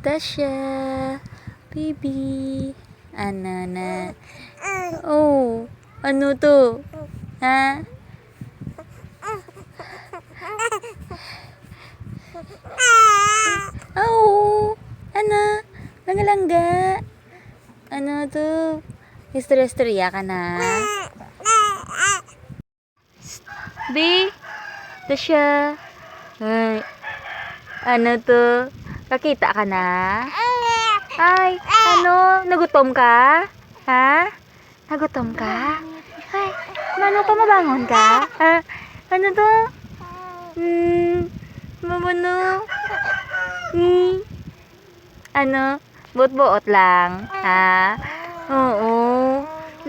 Tasya, baby. Ano na? Oh, ano to? Ha? Oh, ano? Langga-langga. Ano to? Istorya-istorya ka na? Di? Tasya. Ay, ano to? Kakita ka na? Ay, ano? Nagutom ka? Ha? Nagutom ka? Ay, mano ka mabangon ka? Ha? Ano to? Mamano? Ano? Buot-buot lang? Ha? Oo.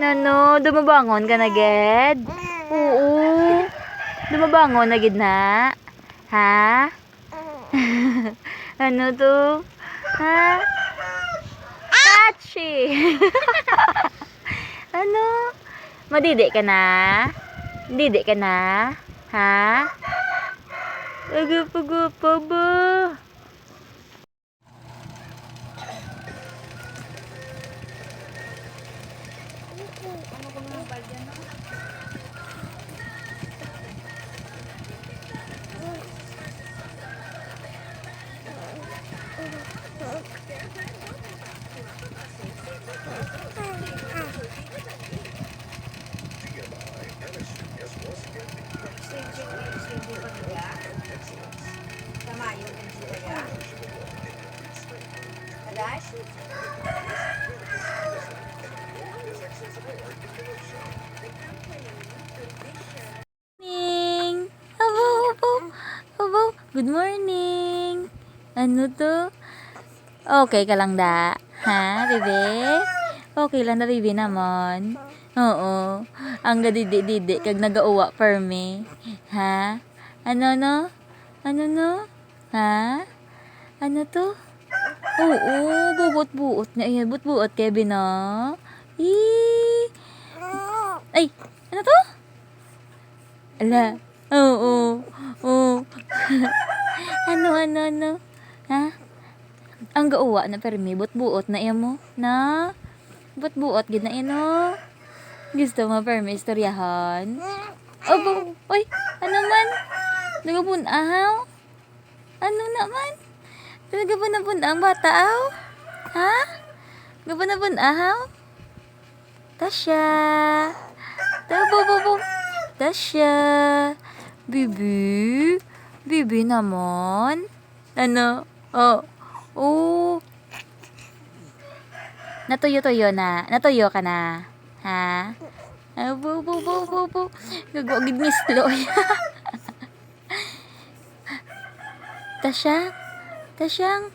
Nano, dumabangon ka na, Ged? Oo. Dumabangon na, Ged na? Ha? Ano to? Ha? Tachi! Ano? Madidi ka na? Didi ka na? Ha? Agap-agapa ba? Morning! Abo, abo, abo. Good morning! Ano to? Okay ka lang da? Ha, bebe? Okay lang na, bebe naman? Oo. Ang gadidi-didi kag nagauwa per me. Ha? Ano no? Ano no? Ha? Ano to? Oo, bubot-buot na iya. Bubot-buot, Kevin, no? Ay, ano to? Ala. Oo. Oo. Ano? Ha? Ang gauwa na permi, bot-buot na iya mo. Na? Bot-buot, gid na iya, no? Gusto mo permi istoryahan? Obo, oy, ano man? Nagapunahaw? Ano naman? Nagapun ang bata, aw? Ha? Nagapun-ahaw? Tasya. Tabo. Tasya. Bibi. Bibi naman. Ano? Oh. Oh. Natuyo-tuyo na. Natuyo ka na. Ha? Bo. Gagawagid ni Sloy. Tasyang.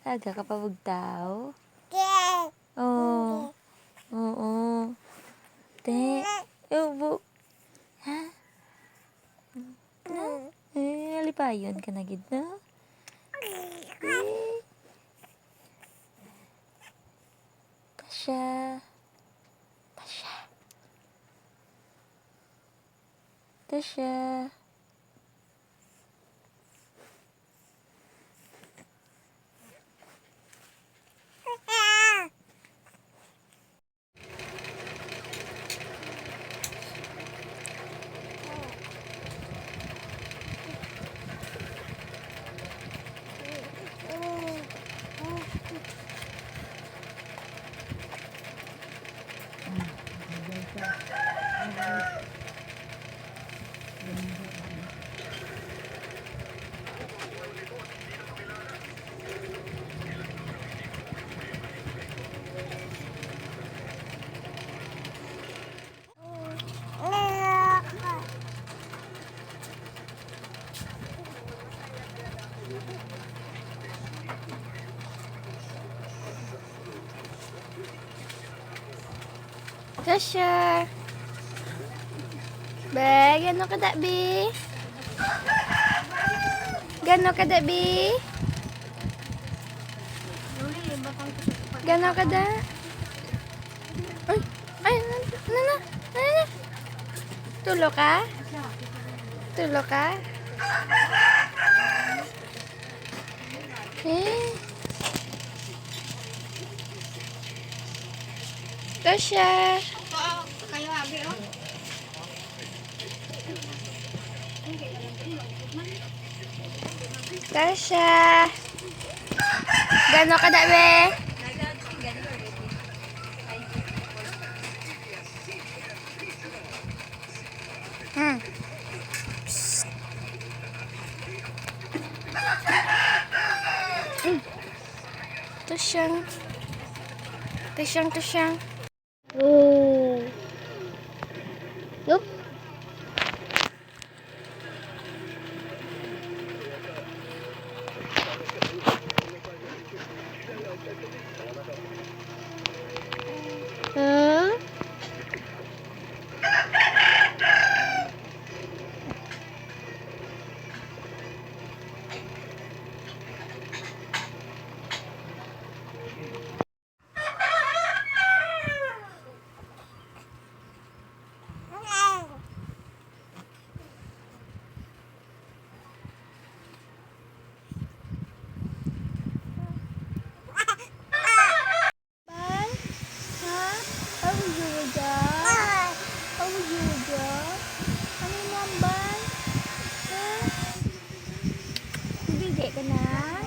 Aga ka pa bugtaw? Oh. Oo. Te. Ubo. Ha? No? Alipayon ka na gid, no? Tasya. Tasya. Be, gano ka da, Bi? Gano ka da, Bi? Gano ka da? Ay, nana. Tulo ka? Eh. Tasha. Tasha. Gano ka da, be? Hmm. Tusyang. Tusyang. Oh. Yup. Huh? Bye. Huh? How are you, Dad? How are you, Dad? Ano yung mambal? Huh? Bibigay ka na?